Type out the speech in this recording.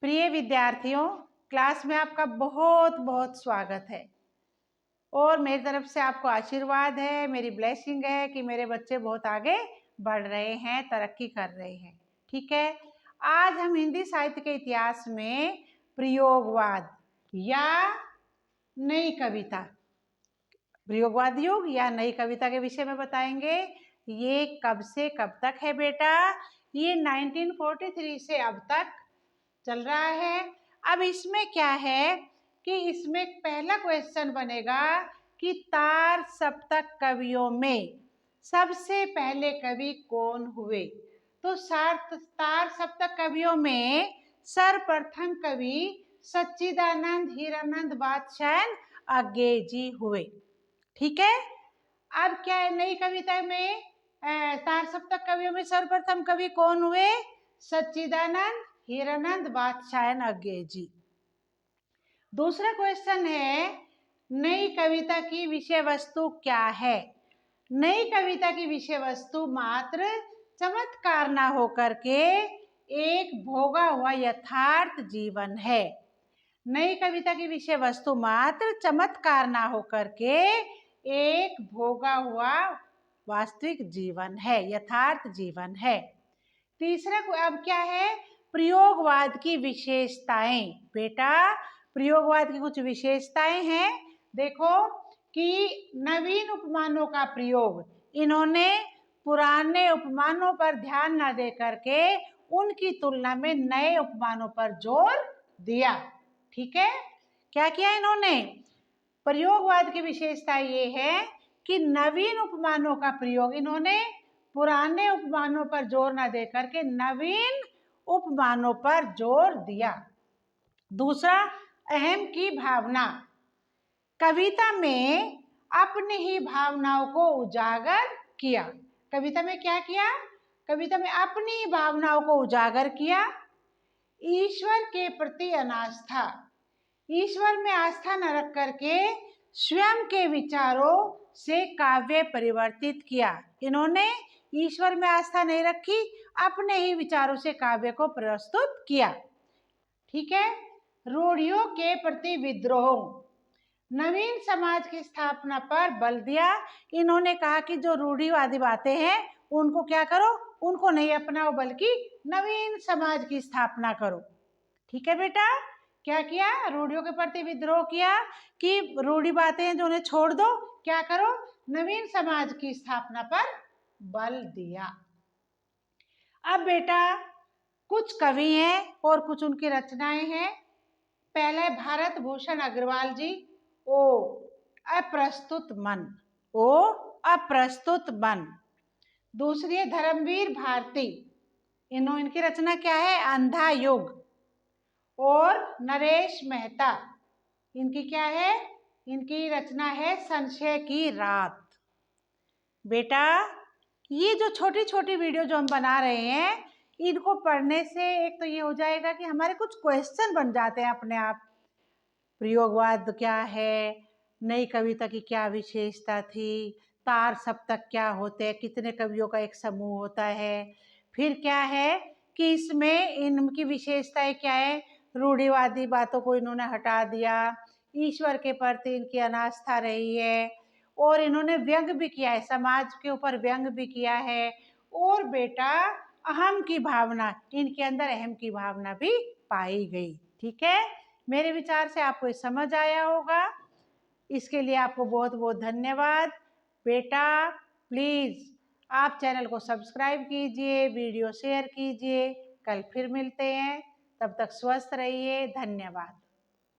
प्रिय विद्यार्थियों, क्लास में आपका बहुत बहुत स्वागत है और मेरी तरफ से आपको आशीर्वाद है, मेरी ब्लेसिंग है कि मेरे बच्चे बहुत आगे बढ़ रहे हैं, तरक्की कर रहे हैं। ठीक है, आज हम हिंदी साहित्य के इतिहास में प्रयोगवाद या नई कविता, प्रयोगवाद युग या नई कविता के विषय में बताएंगे। ये कब से कब तक है बेटा? ये 1943 से अब तक चल रहा है। अब इसमें क्या है कि इसमें पहला क्वेश्चन बनेगा कि तार सप्तक कवियों में सबसे पहले कवि कौन हुए? तो तार सप्तक कवियों में सर्वप्रथम कवि सच्चिदानंद हीरानंद वात्स्यायन अज्ञेयजी हुए। ठीक है, अब क्या है नई कविता में तार सप्तक कवियों में सर्वप्रथम कवि कौन हुए? सच्चिदानंद हीरानंद वात्स्यायन अज्ञेयजी। दूसरा क्वेश्चन है नई कविता की विषय वस्तु क्या है? नई कविता की विषय वस्तु मात्र चमत्कार न होकर के एक भोगा हुआ यथार्थ जीवन है। नई कविता की विषय वस्तु मात्र चमत्कार न होकर के एक भोगा हुआ वास्तविक जीवन है, यथार्थ जीवन है। तीसरा अब क्या है? प्रयोगवाद की विशेषताएं। बेटा, प्रयोगवाद की कुछ विशेषताएं हैं। देखो कि नवीन उपमानों का प्रयोग, इन्होंने पुराने उपमानों पर ध्यान न दे करके उनकी तुलना में नए उपमानों पर जोर दिया। ठीक है, क्या किया इन्होंने? प्रयोगवाद की विशेषता ये है कि नवीन उपमानों का प्रयोग इन्होंने पुराने उपमानों पर जोर न दे करके नवीन उपमानों पर जोर दिया। दूसरा, अहम की भावना। कविता में अपनी ही भावनाओं को उजागर किया। कविता में क्या किया? कविता में अपनी ही भावनाओं को उजागर किया। ईश्वर के प्रति अनास्था, ईश्वर में आस्था न रख करके स्वयं के विचारों से काव्य परिवर्तित किया। इन्होंने ईश्वर में आस्था नहीं रखी, अपने ही विचारों से काव्य को प्रस्तुत किया। ठीक है, रूढ़ियों के प्रति विद्रोह, नवीन समाज की स्थापना पर बल दिया। इन्होंने कहा कि जो रूढ़िवादी बातें हैं उनको क्या करो, उनको नहीं अपनाओ बल्कि नवीन समाज की स्थापना करो। ठीक है बेटा, क्या किया? रूढ़ियों के प्रति विद्रोह किया कि रूढ़ी बातें हैं जो उन्हें छोड़ दो, क्या करो? नवीन समाज की स्थापना पर बल दिया। अब बेटा कुछ कवि हैं और कुछ उनकी रचनाएं हैं। पहले भारत भूषण अग्रवाल जी, ओ अप्रस्तुत मन, ओ अप्रस्तुत मन। दूसरी है धर्मवीर भारती, इनकी रचना क्या है? अंधा युग। और नरेश मेहता, इनकी क्या है? इनकी रचना है संशय की रात। बेटा, ये जो छोटी छोटी वीडियो जो हम बना रहे हैं, इनको पढ़ने से एक तो ये हो जाएगा कि हमारे कुछ क्वेश्चन बन जाते हैं अपने आप। प्रयोगवाद क्या है? नई कविता की क्या विशेषता थी? तार सप्तक क्या होते हैं? कितने कवियों का एक समूह होता है? फिर क्या है कि इसमें इनकी विशेषताएं क्या है? रूढ़िवादी बातों को इन्होंने हटा दिया, ईश्वर के प्रति इनकी अनास्था रही है, और इन्होंने व्यंग भी किया है, समाज के ऊपर व्यंग भी किया है। और बेटा अहम की भावना, इनके अंदर अहम की भावना भी पाई गई। ठीक है, मेरे विचार से आपको ये समझ आया होगा। इसके लिए आपको बहुत बहुत धन्यवाद। बेटा प्लीज़ आप चैनल को सब्सक्राइब कीजिए, वीडियो शेयर कीजिए। कल फिर मिलते हैं, तब तक स्वस्थ रहिए। धन्यवाद।